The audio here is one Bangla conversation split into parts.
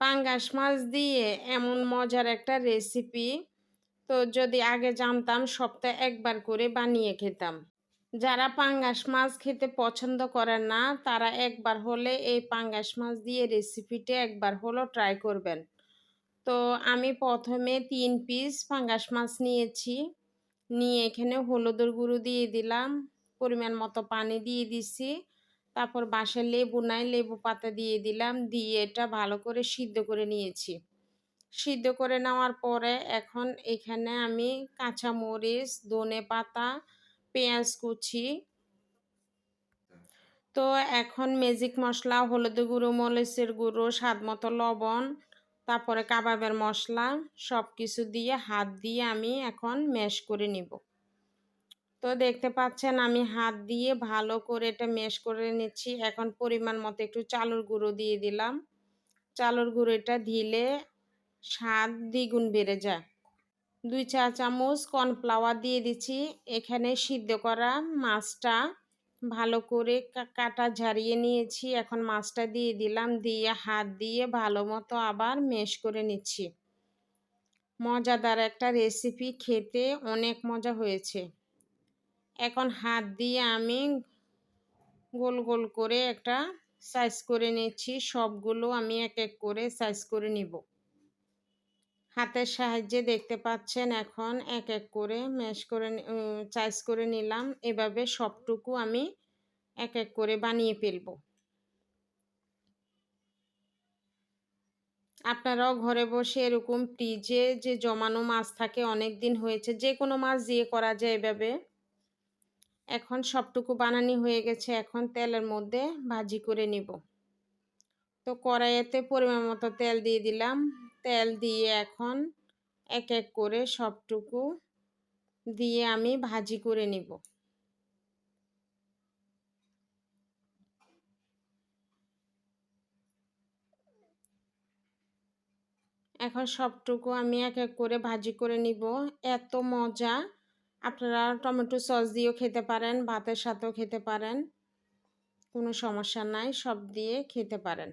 পাঙ্গাস মাছ দিয়ে এমন মজার একটা রেসিপি, তো যদি আগে জানতাম সপ্তাহে একবার করে বানিয়ে খেতাম। যারা পাঙ্গাস মাছ খেতে পছন্দ করেন না, তারা একবার হলে এই পাঙ্গাস মাছ দিয়ে রেসিপিটা একবার হলো ট্রাই করবেন। তো আমি প্রথমে ৩ পিস পাঙ্গাস মাছ নিয়েছি। নিয়ে এখানে হলুদের গুঁড়ো দিয়ে দিলাম, পরিমাণ মতো পানি দিয়ে দিছি। তারপর বাসায় লেবু নাই, লেবু পাতা দিয়ে দিলাম। দিয়ে এটা ভালো করে সিদ্ধ করে নিয়েছি। সিদ্ধ করে নেওয়ার পরে এখন এখানে আমি কাঁচামরিচ, ধনেপাতা, পেঁয়াজ কুচি, তো এখন ম্যাজিক মসলা, হলুদের গুঁড়ো, মরিচের গুঁড়ো, স্বাদমতো লবণ, তারপরে কাবাবের মসলা সবকিছু দিয়ে হাত দিয়ে আমি এখন ম্যাশ করে নিব। তো দেখতে পাচ্ছেন আমি হাত দিয়ে ভালো করে এটা ম্যাশ করে নিচ্ছি। এখন পরিমাণ মতো একটু চালের গুঁড়ো দিয়ে দিলাম। চালের গুঁড়োটা দিলে স্বাদ দ্বিগুণ বেড়ে যায়। ২ চা চামচ কর্নফ্লাওয়ার দিয়ে দিচ্ছি। এখানে সিদ্ধ করা মাছটা ভালো করে কাটা ঝারিয়ে নিয়েছি। এখন মাছটা দিয়ে দিলাম। দিয়ে হাত দিয়ে ভালো মতো আবার ম্যাশ করে নিচ্ছি। মজাদার একটা রেসিপি, খেতে অনেক মজা হয়েছে। এখন হাত দিয়ে আমি গোল গোল করে একটা সাইজ করে নিচ্ছি। সবগুলো আমি এক এক করে সাইজ করে নিব। হাতের সাহায্যে দেখতে পাচ্ছেন এখন এক এক করে ম্যাশ করে সাইজ করে নিলাম। এভাবে সবটুকু আমি এক এক করে বানিয়ে ফেলব। আপনারাও ঘরে বসে এরকম ফ্রিজে যে জমানো মাছ থাকে, অনেক দিন হয়েছে, যে কোনো মাছ দিয়ে করা যায় এভাবে। এখন সবটুকু বানানি হয়ে গেছে। এখন তেলের মধ্যে ভাজি করে নিব। তো কড়াইতে পরিমাণ মতো তেল দিয়ে দিলাম। তেল দিয়ে এখন এক এক করে সবটুকু দিয়ে আমি ভাজি করে নিব। এখন সবটুকু আমি এক এক করে ভাজি করে নিব। এত মজা! আপনারা টমেটো সস দিয়েও খেতে পারেন, ভাতের সাথেও খেতে পারেন, কোনো সমস্যা নাই, সব দিয়ে খেতে পারেন।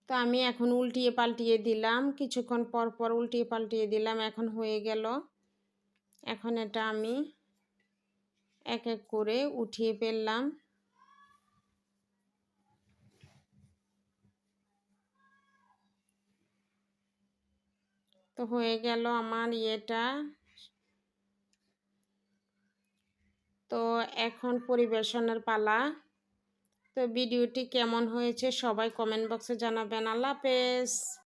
তো আমি এখন উল্টিয়ে পাল্টিয়ে দিলাম, কিছুক্ষণ পর পর উল্টিয়ে পাল্টিয়ে দিলাম। এখন হয়ে গেল। এখন এটা আমি এক এক করে উঠিয়ে ফেললাম। তো হয়ে গেল আমার ইয়েটা। তো এখন পরিবেশনের পালা। তো ভিডিওটি কেমন হয়েছে সবাই কমেন্ট বক্সে জানাবেন। আল্লাহ হাফেজ।